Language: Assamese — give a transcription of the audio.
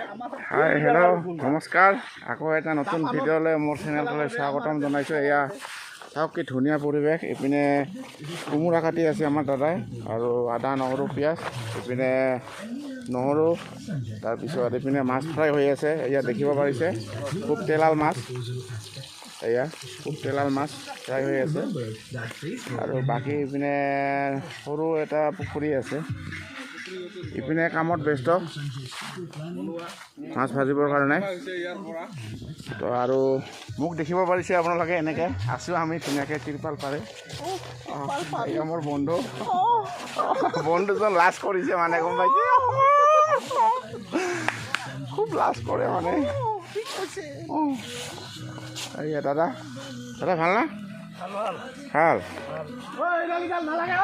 হাই হেল্ল' নমস্কাৰ আকৌ এটা নতুন ভিডিঅ'লৈ মোৰ চেনেলটোলৈ স্বাগতম জনাইছোঁ। এয়া চাওক কি ধুনীয়া পৰিৱেশ। এইপিনে কোমোৰা কাটি আছে আমাৰ দাদাই আৰু আদা নহৰু পিঁয়াজ, এইপিনে নহৰু, তাৰপিছত এইপিনে মাছ ফ্ৰাই হৈ আছে। এয়া দেখিব পাৰিছে খুব তেলাল মাছ, এয়া খুব তেলাল মাছ ফ্ৰাই হৈ আছে। আৰু বাকী এইপিনে সৰু এটা পুখুৰী আছে। ইপিনে কামত ব্যস্ত মাছ ভাজিবৰ কাৰণে। তো আৰু মোক দেখিব পাৰিছে আপোনালোকে, এনেকৈ আছোঁ আমি ধুনীয়াকৈ তিৰপাল পাৰে। এয়া মোৰ বন্ধুজন লাজ কৰিছে মানে, গম পাইছে, খুব লাজ কৰে মানে। এয়া দাদা ভাল না? ভাল নালাগে।